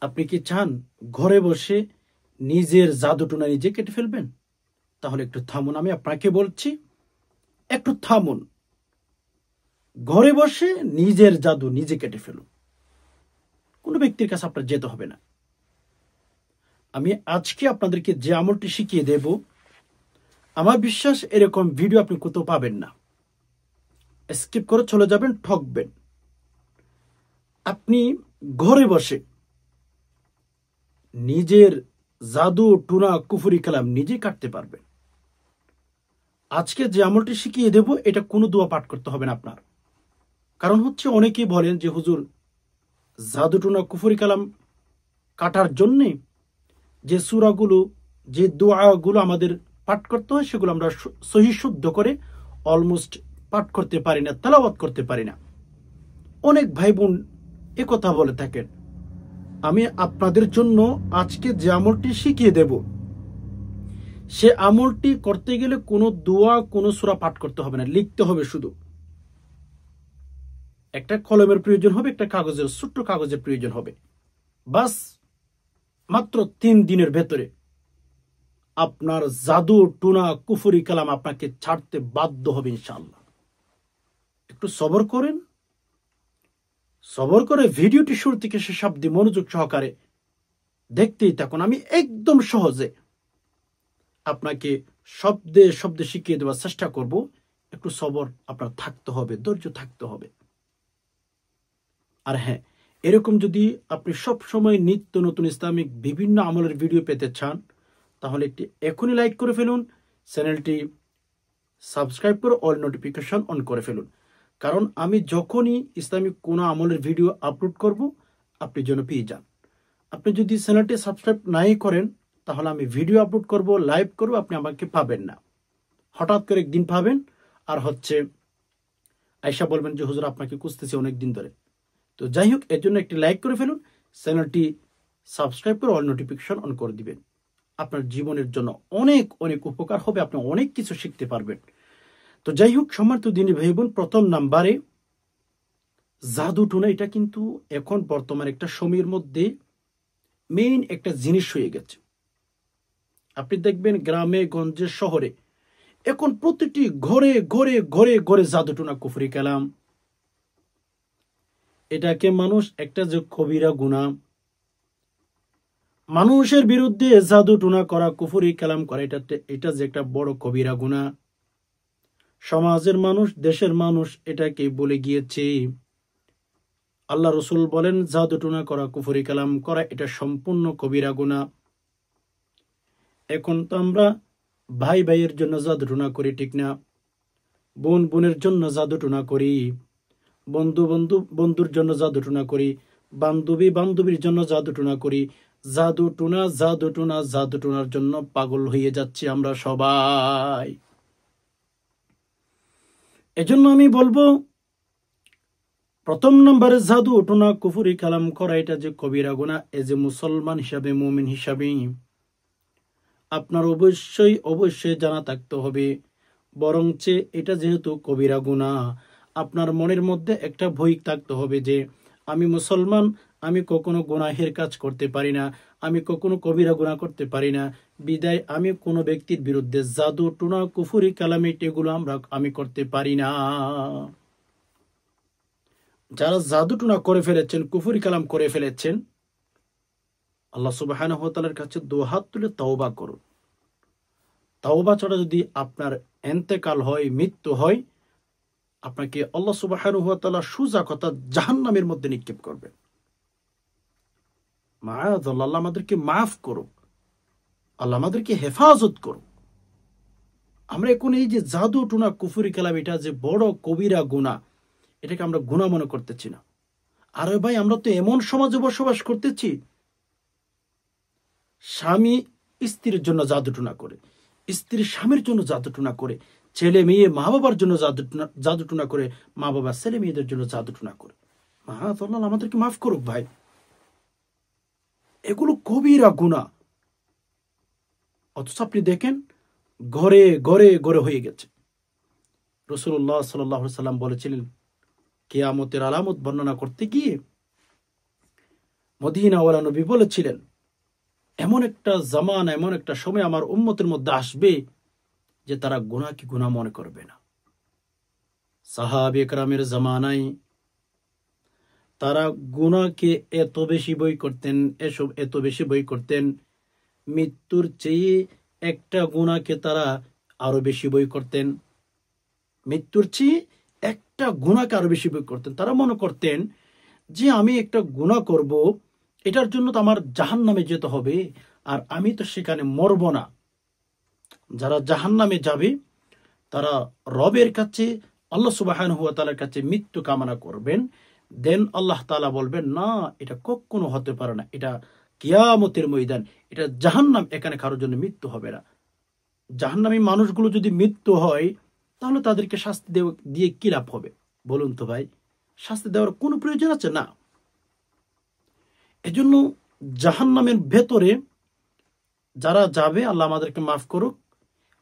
আপনি কি চান ঘরে বসে নিজের জাদুটোনা নিজে কেটে ফেলবেন? তাহলে একটু থামুন, আমি আপনাকে বলছি, একটু থামুন। ঘরে বসে নিজের জাদু নিজে কেটে ফেলুন। কোনো ব্যক্তির কাছে আপনার যেতে হবে না। আমি আজকে আপনাদেরকে যে আমলটি শিখিয়ে দেব, আমার বিশ্বাস এরকম ভিডিও আপনি কোথাও পাবেন না। স্কিপ করে চলে যাবেন, ঠকবেন। আপনি ঘরে বসে নিজের জাদু টুনা কুফরি কালাম নিজে কাটতে পারবেন। আজকে যে আমলটি শিখিয়ে দেব, এটা কোনো দোয়া পাঠ করতে হবে না আপনার। কারণ হচ্ছে অনেকেই বলেন যে হুজুর, জাদু টুনা কুফরি কালাম কাটার জন্যে যে সূরাগুলো, যে দোয়াগুলো আমাদের পাঠ করতে হয়, সেগুলো আমরা সহি শুদ্ধ করে অলমোস্ট পাঠ করতে পারি না, তেলাওয়াত করতে পারি না। অনেক ভাই বোন কথা বলে থাকেন। আমি আপনাদের জন্য আজকে যে আমলটি শিখিয়ে দেব, সে আমলটি করতে গেলে কোনো দোয়া, কোনো সূরা পাঠ করতে হবে না, লিখতে হবে শুধু। একটা কলমের প্রয়োজন হবে, একটা কাগজের, ছোট্ট কাগজের প্রয়োজন হবে। বাস মাত্র 3 দিনের ভেতরে আপনার জাদু টুনা কুফরি কালাম আপনাকে ছাড়তে বাধ্য হবে ইনশাআল্লাহ। একটু সবর করেন, সবর করে ভিডিওটি শুরু থেকে শেষ অবধি মনোযোগ সহকারে দেখতেই থাকুন। আমি একদম সহজে আপনাকে শব্দে শব্দে শিখিয়ে দেওয়ার চেষ্টা করব। একটু সবর আপনার থাকতে হবে, ধৈর্য থাকতে হবে। আর হ্যাঁ, এরকম যদি আপনি সব সময় নিত্য নতুন ইসলামিক বিভিন্ন আমলের ভিডিও পেতে চান, তাহলে একটি এখনই লাইক করে ফেলুন, চ্যানেলটি সাবস্ক্রাইব করে অল নোটিফিকেশন অন করে ফেলুন। কারণ আমি যখনই ইসলামিক কোনো আমলের ভিডিও আপলোড করব, আপনি যেন পেয়ে যান। আপনি যদি চ্যানেলটি সাবস্ক্রাইব নাই করেন, তাহলে আমি ভিডিও আপলোড করব, লাইভ করব, আপনি আমাকে পাবেন না। হঠাৎ করে একদিন পাবেন, আর হচ্ছে আয়সা বলবেন যে হুজুর আপনাকে খুঁজতেছি অনেক দিন ধরে। তো যাই হোক, এর জন্য একটি লাইক করে ফেলুন, চ্যানেলটি সাবস্ক্রাইব করে অল নোটিফিকেশন অন করে দিবেন। আপনার জীবনের জন্য অনেক অনেক উপকার হবে, আপনি অনেক কিছু শিখতে পারবেন। তো যাই হোক, সম্মানিত দিনী ভাই বোন, প্রথম নাম্বারে জাদু টুনা, এটা কিন্তু এখন বর্তমান একটা সময়ের মধ্যে মেইন একটা জিনিস হয়ে গেছে। আপনি দেখবেন গ্রামে গঞ্জে শহরে এখন প্রতিটি ঘরে ঘরে ঘরে ঘরে জাদু টুনা কুফরি কালাম। এটাকে মানুষ একটা যে কবিরা গুনাহ, মানুষের বিরুদ্ধে জাদু টুনা করা, কুফরি কালাম করা, এটা যে একটা বড় কবিরা গুনাহ। সমাজের মানুষ, দেশের মানুষ এটাকে বলে গিয়েছে। আল্লাহ রসুল বলেন জাদু টুনা করা, কুফরি কালাম করা, এটা সম্পূর্ণ কবিরা গুনাহ। এখন তো আমরা ভাই ভাইয়ের জন্য জাদু টুনা করি, ঠিক না? বোন বোনের জন্য জাদু টুনা করি, বন্ধু বন্ধুর জন্য জাদু টুনা করি, বান্ধবী বান্ধবীর জন্য জাদু টুনা করি। জাদু টুনা জাদু টুনা জাদু টুনার জন্য পাগল হয়ে যাচ্ছি আমরা সবাই। এজন্য আমি বলবো, প্রথম নম্বরে জাদু টুনা কুফরি কালাম করা, এটা যে কবিরা গুনাহ, এ যে মুসলমান হিসাবে, মুমিন হিসাবে আপনার অবশ্যই অবশ্যই জানা থাকতে হবে। বরঞ্চে এটা যেহেতু কবিরা গুনাহ, আপনার মনের মধ্যে একটা ভয় থাকতে হবে যে আমি মুসলমান, আমি কখনো গুনাহের কাজ করতে পারি না, আমি কখনো কবিরা গুনাহ করতে পারি না, বিদায় আমি কোনো ব্যক্তির বিরুদ্ধে জাদু টুনা কুফরি কালাম এগুলো আমি করতে পারি না। যারা জাদু টুনা করে ফেলেছেন, কুফরি কালাম করে ফেলেছেন, আল্লাহ সুবহানাহু ওয়া তাআলার কাছে দুহাত তুলে তওবা করুন। তওবা ছাড়া যদি আপনার ইন্তেকাল হয়, মৃত্যু হয়, আপনাকে আল্লাহ সুবহানাহু ওয়া তাআলা সোজা কথা জাহান্নামের মধ্যে নিক্ষেপ করবেন। মাআযাল্লাহ, আল্লাহ আমাদেরকে মাফ করুক, আল্লাহ আমাদেরকে হেফাজত করুক। আমরা এখন এই যে জাদু টুনা কুফরি কালাম, এটা যে বড় কবিরা গুনাহ, এটাকে আমরা গুনাহ মনে করতেছি না। আরে ভাই, আমরা তো এমন সমাজে বসবাস করতেছি, স্বামী স্ত্রীর জন্য জাদু টুনা করে, স্ত্রী স্বামীর জন্য জাদু টুনা করে, ছেলে মেয়ে মা বাবার জন্য জাদু টুনা করে, মা বাবা ছেলে মেয়েদের জন্য জাদু টুনা করে। মাআযাল্লাহ, আমাদেরকে মাফ করুক ভাই, এগুলো কবিরা গুনাহ। অথচ আপনি দেখেন ঘরে ঘরে ঘরে হয়ে গেছে। রাসূলুল্লাহ সাল্লাল্লাহু আলাইহি সাল্লাম বলেছিলেন, কিয়ামতের আলামত বর্ণনা করতে গিয়ে মদিনাওয়ালা নবী বলেছিলেন, এমন একটা জামানা, এমন একটা সময় আমার উম্মতের মধ্যে আসবে যে তারা গুনাহকে গুনাহ মনে করবে না। সাহাবে কেরামের জামানায় তারা গুনাহকে এত বেশি ভয় করতেন, এত বেশি ভয় করতেন, মৃত্যুর চেয়ে একটা গুনাহকে তারা আরো বেশি ভয় করতেন। মৃত্যুর চেয়ে একটা গুনাহকে আরো বেশি ভয় করতেন। তারা মনে করতেন যে আমি একটা গুনাহ করব, এটার জন্য তো আমার জাহান্নামে যেতে হবে, আর আমি তো সেখানে মরব না। যারা জাহান্নামে যাবে তারা রবের কাছে, আল্লাহ সুবহানাহু ওয়া তাআলার কাছে মৃত্যু কামনা করবেন। দেন আল্লাহ তাআলা বলবেন, না, এটা কখনো হতে পারে না, এটা কিয়ামতের ময়দান, এটা জাহান্নাম, এখানে কারোর জন্য মৃত্যু হবে না। জাহান্নামী মানুষগুলো যদি মৃত্যু হয় তাহলে তাদেরকে শাস্তি দিয়ে কি লাভ হবে বলুন তো ভাই? শাস্তি দেওয়ার কোনো প্রয়োজন আছে? না। এজন্য জাহান্নামের ভেতরে যারা যাবে, আল্লাহ আমাদেরকে মাফ করুক,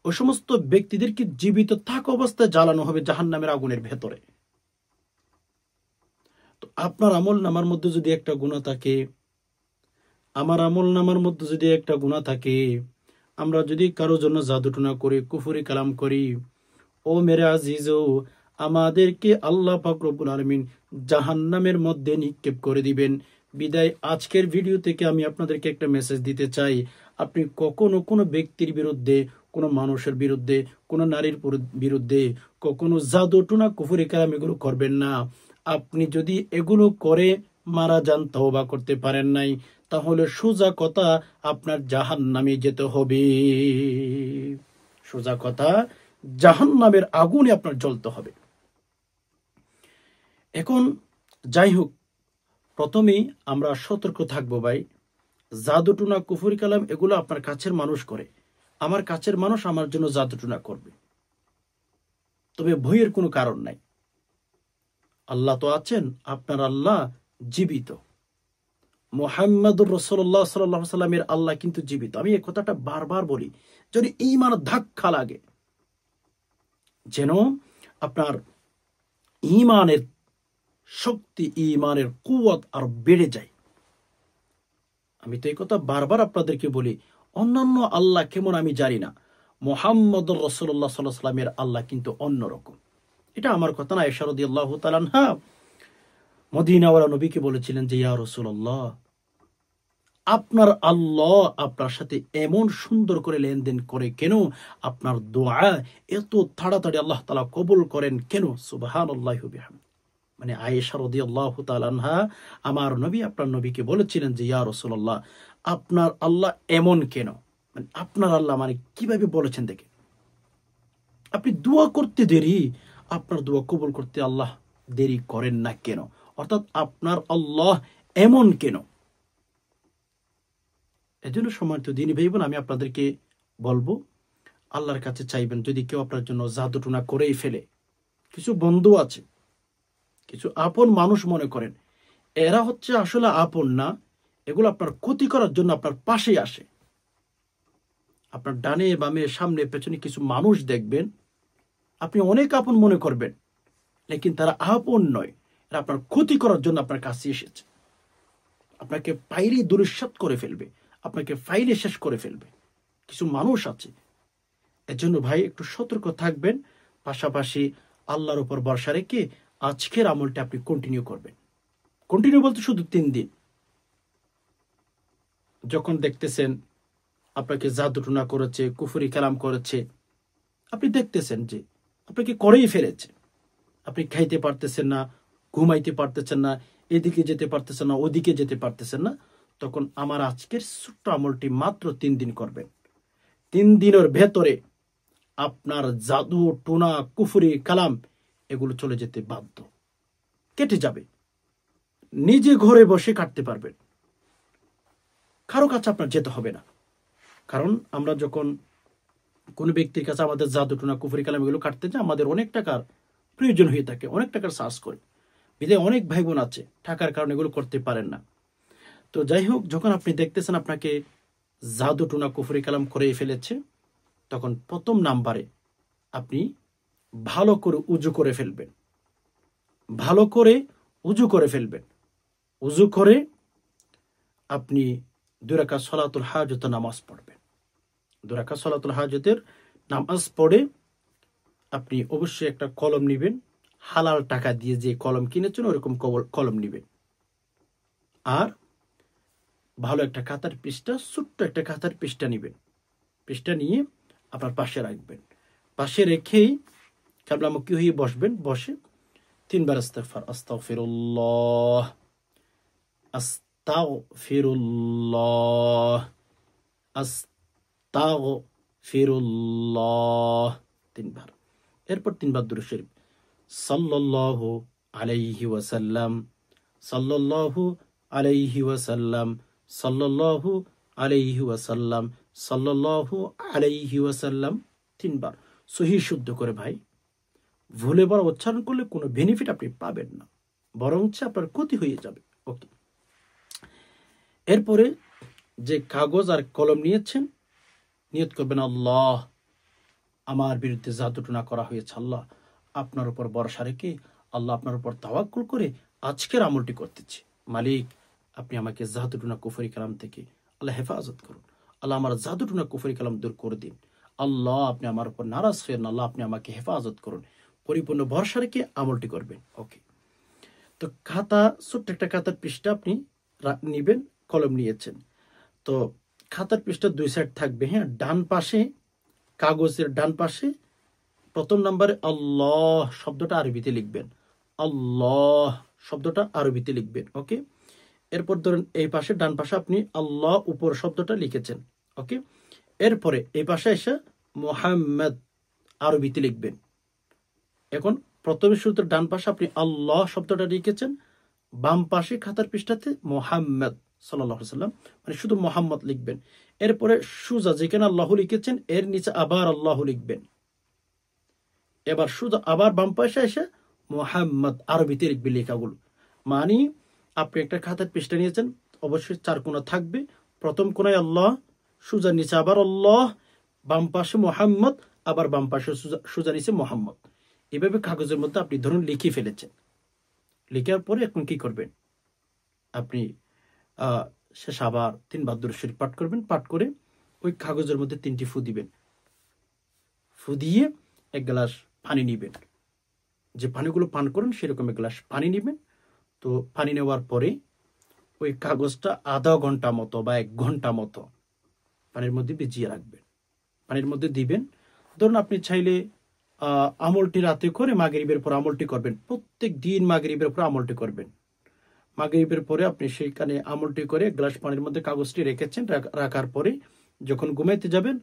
ওই সমস্ত ব্যক্তিদেরকে জীবিত থাকা অবস্থায় জ্বালানো হবে জাহান্নামের আগুনের ভেতরে। তো আপনার আমল নামার মধ্যে যদি একটা গুনাহ থাকে, আমার আমল নামার মধ্যে যদি একটা গুনাহ থাকে, আমরা যদি কারো জন্য জাদুটনা করি, কুফরি কালাম করি, ও মেরে আজিজো, আমাদেরকে আল্লাহ পাক রব্বুল আলামিন জাহান্নামের মধ্যে নিক্ষেপ করে দিবেন। বিদায় আজকের ভিডিও থেকে আমি আপনাদেরকে একটা মেসেজ দিতে চাই, আপনি কখনো কোনো ব্যক্তির বিরুদ্ধে, কোনো মানুষের বিরুদ্ধে, কোনো নারীর বিরুদ্ধে কখনো জাদুটনা কুফরি কালাম এগুলো করবেন না। আপনি যদি এগুলো করে মারা যান, তওবা করতে পারেন নাই, তাহলে সোজা কথা আপনার জাহান্নামে যেতে হবে। সোজা কথা, জাহান্নামের আগুনে আপনার জ্বলতে হবে। এখন যাই হোক, প্রথমেই আমরা সতর্ক থাকবো ভাই, জাদুটুনা কুফরি কালাম এগুলো আপনার কাছের মানুষ করে, আমার কাছের মানুষ আমার জন্য জাদুটুনা করবে, তবে ভয়ের কোনো কারণ নাই। আল্লাহ তো আছেন, আপনার আল্লাহ জীবিত, মুহাম্মদুর রাসূলুল্লাহ সাল্লাল্লাহু আলাইহি সাল্লামের আল্লাহ কিন্তু জীবিত। আমি এই কথাটা বারবার বলি, যদি ঈমান ধাক্কা লাগে, যেন আপনার ঈমানের শক্তি, ঈমানের কুওয়াত আর বেড়ে যায়। আমি তো এই কথা বারবার আপনাদেরকে বলি, অন্যান্য আল্লাহ কেমন আমি জানি না, মুহাম্মদুর রাসূলুল্লাহ সাল্লাল্লাহু আলাইহি সাল্লামের আল্লাহ কিন্তু অন্যরকম। এটা আমার কথা না, আয়েশা রাদিয়াল্লাহু তাআলা আনহা মদিনাওয়ালা নবীকে বলেছিলেন যে, ইয়া রাসূলুল্লাহ, আপনার আল্লাহ আপনার সাথে এমন সুন্দর করে লেনদেন করে কেন? আপনার দোয়া এত তাড়াতাড়ি আল্লাহ তাআলা কবুল করেন কেন? সুবহানাল্লাহি ওয়া বিহামদিহি। মানে আয়েশা রাদিয়াল্লাহু তাআলা আনহা আমার নবী, আপনার নবীকে বলেছিলেন যে, ইয়া রাসূলুল্লাহ, আপনার আল্লাহ এমন কেন? মানে আপনার আল্লাহ মানে কিভাবে বলেছেন দেখে, আপনি দোয়া করতে দেরি, আপনার দোয়া কবুল করতে আল্লাহ দেরি করেন না কেন? অর্থাৎ আপনার আল্লাহ এমন কেন? এজন্য সম্মানিত দ্বীনী ভাই বোন, আমি আপনাদেরকে বলবো, আল্লাহর কাছে চাইবেন, যদি কেউ আপনার জন্য জাদুটুনা করেই ফেলে, কিছু বন্ধু আছে, কিছু আপন মানুষ মনে করেন, এরা হচ্ছে আসলে আপন না, এগুলো আপনার ক্ষতি করার জন্য আপনার পাশে আসে। আপনার ডানে বামে সামনে পেছনে কিছু মানুষ দেখবেন, আপনি অনেক আপন মনে করবেন, লেকিন তারা আপন নয়, এরা আপনার ক্ষতি করার জন্য আপনার কাছে এসেছে। আপনাকে পাইরে দুরিশ্বাত করে ফেলবে, আপনাকে ফাইলে শেষ করে ফেলবে, কিছু মানুষ আছে। এজন্য ভাই একটু সতর্ক থাকবেন, পাশাপাশি আল্লাহর উপর ভরসা রেখে আজকের আমলটা আপনি কন্টিনিউ করবেন। কন্টিনিউ বলতে শুধু 3 দিন। যখন দেখতেছেন আপনাকে জাদুটুনা করেছে, কুফরি কালাম করেছে, আপনি দেখতেছেন যে আপনাকে করেই ফেলেছে, আপনি খাইতে পারতেছেন না, ঘুমাইতে পারতেছেন না, এদিকে যেতে পারতেছেন না, ওদিকে যেতে পারতেছেন না, তখন আমার আজকের ছোট্ট আমলটি মাত্র 3 দিন করবেন। 3 দিনের ভেতরে আপনার জাদু টুনা কুফরি কালাম এগুলো চলে যেতে বাধ্য, কেটে যাবে, নিজে ঘরে বসে কাটতে পারবেন, কারো কাছে আপনার যেতে হবে না। কারণ আমরা যখন কোনো ব্যক্তির কাছে আমাদের জাদু টুনা কুফরি কালাম এগুলো কাটতে যাই, আমাদের অনেক টাকার প্রয়োজন হয়ে থাকে, অনেক টাকার চার্জ করে, বিধায় অনেক ভাই বোন আছে টাকার কারণে এগুলো করতে পারেন না। তো যাই হোক, যখন আপনি দেখতেছেন আপনাকে জাদু টুনা কুফরি কালাম করে ফেলেছে, তখন প্রথম নাম্বারে আপনি ভালো করে উজু করে ফেলবেন, ভালো করে উজু করে ফেলবেন। উজু করে আপনি 2 রাকাত সলাতুল হাজতের নামাজ পড়বেন। 2 রাকাত সলাতুল হাজতের নামাজ পড়ে আপনি অবশ্যই একটা কলম নেবেন, হালাল টাকা দিয়ে যে কলম কিনেছেন ওরকম কলম নেবেন। আর ভালো একটা খাতার পৃষ্ঠা, ছোট্ট একটা খাতার পৃষ্ঠা নেবেন। পৃষ্ঠা নিয়ে আপনার পাশে রাখবেন। পাশে রেখেই কিবলামুখী হয়ে বসবেন। বসে 3 বার ইস্তিগফার, আস্তাগফিরুল্লাহ, আস্তাগফিরুল্লাহ, আস্তাগফিরুল্লাহ 3 বার। এরপর 3 বার দুরূদ শরীফ, সাল্লাল্লাহু আলাইহি ওয়াসাল্লাম, সাল্লাল্লাহু আলাইহি ওয়াসাল্লাম, সাল্লাল্লাহু আলাইহি ওয়াসাল্লাম, সাল্লাল্লাহু আলাইহি ওয়াসাল্লাম 3 বার সহিহ শুদ্ধ করে। ভাই, ভুলে বড় উচ্চারণ করলে কোনো বেনিফিট আপনি পাবেন না, বরঞ্চ আপনার ক্ষতি হয়ে যাবে। ওকে, এরপরে যে কাগজ আর কলম নিয়েছেন, নিয়ত করবেন, আল্লাহ, আমার বিরুদ্ধে জাদুটনা করা হয়েছে, আল্লাহ আপনার উপর ভরসা রেখে, আল্লাহ আপনার উপর তাওয়াক্কুল করে আজকের আমলটি করতেছি। মালিক, আপনি আমাকে জাদুটনা কুফরি কালাম থেকে আল্লাহ হেফাজত করুন। আল্লাহ আমার জাদুটনা কুফরি কালাম দূর করে দিন। আল্লাহ আপনি আমার উপর নারাজ হয়েন, আল্লাহ আপনি আমাকে হেফাজত করুন। পরিপূর্ণ ভরসা রেখে আমলটি করবেন। ওকে, তো খাতা, ছোট্ট একটা খাতার পৃষ্ঠা আপনি নিবেন, কলম নিয়েছেন। তো খাতার পৃষ্ঠা 2 সাইড থাকবে। হ্যাঁ, ডান পাশে, কাগজের ডান পাশে প্রথম নম্বরে আল্লাহ শব্দটা আরবিতে লিখবেন। আল্লাহ শব্দটা আরবিতে লিখবেন। ওকে, এরপর ধরেন এই পাশে ডান পাশে আপনি আল্লাহ উপর শব্দটা লিখেছেন। ওকে, এরপরে এই পাশে এসে মুহাম্মদ আরবিতে লিখবেন। এখন প্রথমে শুরুতে ডান পাশে আপনি আল্লাহ শব্দটা লিখেছেন, বাম পাশে খাতার পৃষ্ঠাতে মুহাম্মদ সাল্লাল্লাহু আলাইহি ওয়াসাল্লাম মানে শুধু মুহাম্মদ লিখবেন। এরপরে সুজা যেখানে আল্লাহ লিখেছেন এর নিচে আবার আল্লাহ লিখবেন। এবার সুজা আবার বাম পাশে এসে মুহাম্মদ আরবিতে লিখবে লেখাগুলো। মানে আপনি একটা খাতার পৃষ্ঠা নিয়েছেন, অবশ্যই 4 কোণা থাকবে। প্রথম কোণায় আল্লাহ, সুজা নিচে আবার আল্লাহ, বাম পাশে মুহাম্মদ, আবার বাম পাশে সুজা নিচে মুহাম্মদ। এভাবে কাগজের মধ্যে আপনি ধরুন লিখে ফেলেছেন। লিখার পরে এখন কি করবেন, আপনি শেষ আবার 3 বার দুরূদ শরীফ পাঠ করবেন। পাঠ করে ওই কাগজের মধ্যে 3টি ফু দিবেন। ফু দিয়ে 1 গ্লাস পানি নিবেন। যে পানিগুলো পান করেন সেরকম 1 গ্লাস পানি নিবেন। তো পানি নেওয়ার পরে ওই কাগজটা আধা ঘন্টা মতো বা 1 ঘন্টা মতো পানির মধ্যে ভিজিয়ে রাখবেন। পানির মধ্যে দিবেন। ধরুন আপনি চাইলে আমলটি রাতে করে মাগরিবের পর আমলটি করবেন। প্রত্যেক দিন মাগরিবের পর আমলটি করবেন। মাগরিবের পরে আপনি সেইখানে আমলটি করে 1 গ্লাস পানির মধ্যে কাগজটি রেখেছেন। রাখার পরে যখন ঘুমাইতে যাবেন,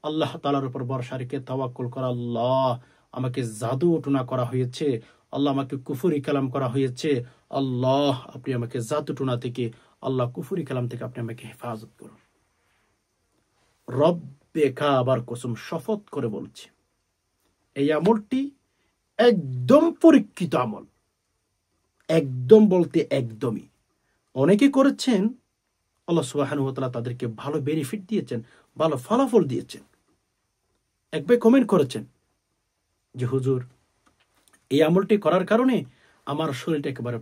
আল্লাহ তাআলার উপর ভরসা রেখে তাওয়াক্কুল করা, আল্লাহ আমাকে জাদু টুনা করা হয়েছে, আল্লাহ আমাকে কুফরি কালাম করা হয়েছে, আল্লাহ আপনি আমাকে জাদু টুনা থেকে, আল্লাহ কুফরি কালাম থেকে আপনি আমাকে হেফাজত করুন। রব্বে কাবার কসম শপথ করে বলছি, এই আমলটি একদম পরীক্ষিত আমল। একদম বলতে একদমই। অনেকে করেছেন, আল্লাহ সুবহানাহু ওয়া তাআলা তাদেরকে ভালো বেনিফিট দিয়েছেন, ভালো ফলাফল দিয়েছেন। এক ভাই কমেন্ট করেছেন যে হুজুর, এই আমলটি করার কারণে আমার শরীরটা একেবারে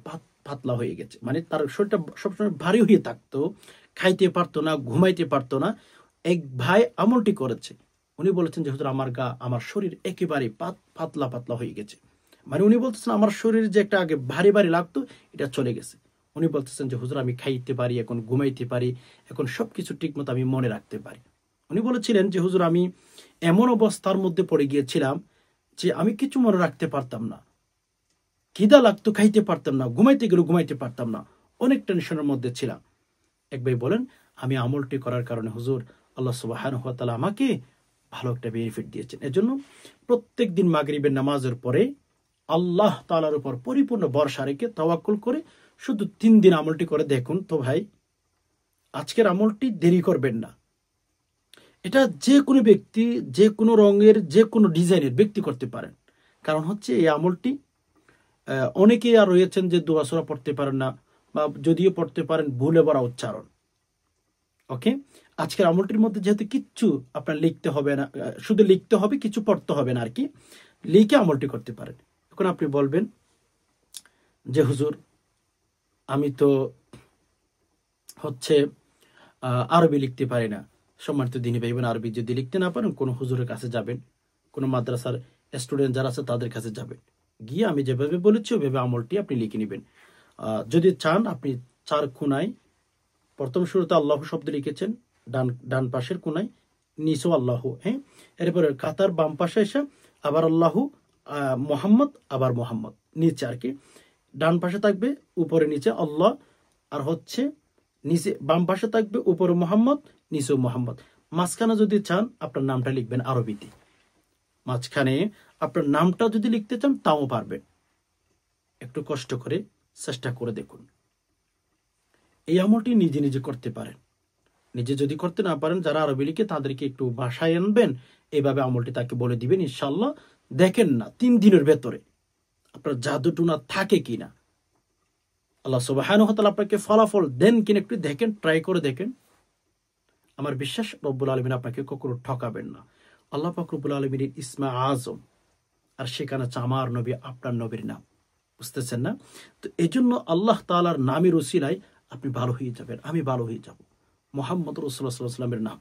পাতলা হয়ে গেছে। মানে তার শরীরটা সবসময় ভারী হয়ে থাকতো, খাইতে পারতো না, ঘুমাইতে পারতো না। এক ভাই আমলটি করেছে, উনি বলেছেন যে হুজুর আমার শরীর একেবারে পাতলা পাতলা হয়ে গেছে। মানে উনি বলতেছেন আমার শরীর যে একটা আগে ভারী ভারী লাগতো এটা চলে গেছে। উনি বলতেছেন যে হুজুর আমি খাইতে পারি, এখন ঘুমাইতে পারি, এখন সবকিছু ঠিক মতো আমি মনে রাখতে পারি। উনি বলেছিলেন যে হুজুর আমি এমন অবস্থার মধ্যে পড়ে গিয়েছিলাম যে আমি কিছু মনে রাখতে পারতাম না, খিদা লাগতো খাইতে পারতাম না, ঘুমাইতে গেলে ঘুমাইতে পারতাম না, অনেক টেনশনের মধ্যে ছিলাম। এক ভাই বলেন আমি আমলটি করার কারণে হুজুর আল্লাহ সুবহানাহু ওয়া তাআলা আমাকে ভালো একটা বেনিফিট দিয়েছেন। এজন্য প্রত্যেক দিন মাগরিবের নামাজের পরে আল্লাহ তাআলার উপর পরিপূর্ণ ভরসা রেখে তাওয়াক্কুল করে শুধু 3 দিন আমলটি করে দেখুন তো ভাই, আজকের আমলটি দেরি করবেন না। এটা যে কোনো ব্যক্তি, যে কোনো রঙের, যে কোনো ডিজাইনের ব্যক্তি করতে পারেন। কারণ হচ্ছে এই আমলটি অনেকে আর রয়েছেন যে দোয়া সূরা পড়তে পারেন না, বা যদিও পড়তে পারেন ভুলে ভরা উচ্চারণ। ওকে, আজকের আমলটির মধ্যে যেহেতু কিচ্ছু আপনার লিখতে হবে না, শুধু লিখতে হবে, কিছু পড়তে হবে না আর কি, লিখে আমলটি করতে পারেন। এখন আপনি বলবেন যে হুজুর আমি তো হচ্ছে আরবি লিখতে পারি না, সম্মানিত দিনী ভাই বোন, আরবি যদি লিখতে না পারেন কোনো হুজুরের কাছে যাবেন, কোনো মাদ্রাসার স্টুডেন্ট যারা আছে তাদের কাছে যাবেন, গিয়ে আমি যেভাবে বলেছি ওইভাবে আমলটি আপনি লিখে নেবেন। যদি চান আপনি 4 কোণায় প্রথম শুরুতে আল্লাহ শব্দ লিখেছেন, ডান পাশের কোণায় নিচেও আল্লাহ, হ্যাঁ, এরপরে কাতার বাম পাশে এসে আবার আল্লাহ, মোহাম্মদ, আবার মোহাম্মদ নিচে আর কি, ডান পাশে থাকবে উপরে নিচে আল্লাহ, আর হচ্ছে নিচে বাম পাশে থাকবে উপরে মোহাম্মদ, নিচেও মোহাম্মদ। মাঝখানে যদি চান আপনার নামটা লিখবেন আরবিতে, মাঝখানে আপনার নামটা যদি লিখতে চান তাও পারবেন, একটু কষ্ট করে চেষ্টা করে দেখুন। এই আমলটি নিজে নিজে করতে পারেন, নিজে যদি করতে না পারেন যারা আরবি লিখে তাদেরকে একটু ভাষায় আনবেন, এইভাবে আমলটি তাকে বলে দিবেন, ইনশাল্লাহ দেখেন না 3 দিনের ভেতরে আপনার জাদু টুনা থাকে কিনা, আল্লাহ সুবহানাহু ওয়া তাআলা আপনাকে ফলাফল দেন কিনা একটু দেখেন, ট্রাই করে দেখেন। আমার বিশ্বাস রব্বুল আলামিন আপনাকে কখনো ঠকাবেন না। আল্লাহ পাক রব্বুল আলামিনের ইসমে আজম, আর সেখানে আমার নবী আপনার নবীর নাম, বুঝতেছেন না? তো এই জন্য আল্লাহ তাআলার নামের ওসিলায় আপনি ভালো হয়ে যাবেন, আমি ভালো হয়ে যাব। মুহাম্মদ রাসূলুল্লাহ সাল্লাল্লাহু আলাইহি ওয়াসাল্লামের নাম,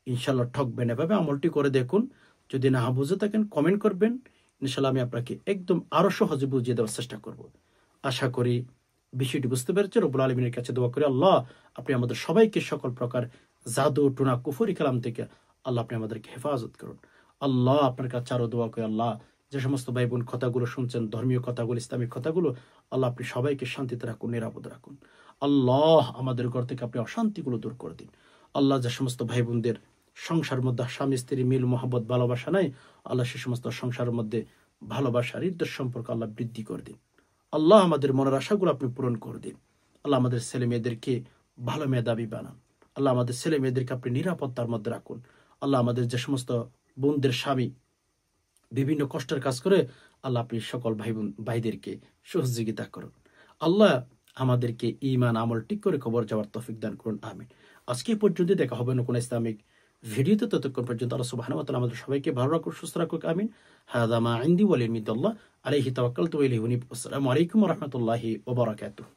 ইনশাআল্লাহ ঠকবেন। এভাবে আমলটি করে দেখুন, যদি না বুঝে থাকেন কমেন্ট করবেন, ইনশাআল্লাহ আমি আপনাকে একদম আরো সহজে বুঝিয়ে দেওয়ার চেষ্টা করব। আশা করি বিষয়টি বুঝতে পেরেছেন। রব্বুল আলামিনের কাছে দোয়া করি আল্লাহ আপনি আমাদের সবাইকে সকল প্রকার জাদু টুনা কুফরি কালাম থেকে আল্লাহ আপনি আমাদেরকে হেফাজত করুন। আল্লাহ আপনার কাছে আরো দোয়া করি আল্লাহ যে সমস্ত ভাই বোন কথাগুলো শুনছেন, ধর্মীয় কথাগুলো, ইসলামিক কথাগুলো, আল্লাহ আপনি সবাইকে শান্তিতে রাখুন, নিরাপদ রাখুন। আল্লাহ আমাদের ঘর থেকে আপনি অশান্তিগুলো দূর করে দিন। আল্লাহ যে সমস্ত ভাই বোনদের সংসার মধ্যে স্বামী স্ত্রী মিল মোহাম্মত ভালোবাসা নাই, আল্লাহ সে সমস্ত সংসারের মধ্যে ভালোবাসার হৃদয় সম্পর্ক আল্লাহ বৃদ্ধি করে দিন। আল্লাহ আমাদের মনের আশাগুলো আপনি পূরণ করে দিন। আল্লাহ আমাদের ছেলে মেয়েদেরকে ভালো মেধাবী বানান। আল্লাহ আমাদের ছেলে মেয়েদেরকে আপনি নিরাপত্তার মধ্যে রাখুন। আল্লাহ আমাদের যে সমস্ত বোনদের স্বামী বিভিন্ন কষ্টের কাজ করে, আল্লাহ আপনি সকল ভাইদেরকে সহযোগিতা করুন। আল্লাহ আমাদেরকে ঈমান আমল ঠিক করে কবর যাওয়ার তৌফিক দান করুন, আমিন। আজকে পর্যন্ত দেখা হবে না কোন ইসলামিক ভিডিওতে, ততক্ষণ পর্যন্ত আল্লাহ সুবহানাহু ওয়া তাআলা আমাদের সবাইকে ভালো রাখুন, সুস্থ রাখুন, আমিন। হাযা মা ইনদি ওয়া লিল মিদাল্লাহ আলাইহি তাওয়াক্কালতু ওয়া ইলাইহি উনীব। আসসালামু আলাইকুম ওয়া রাহমাতুল্লাহি ওয়া বারাকাতুহু।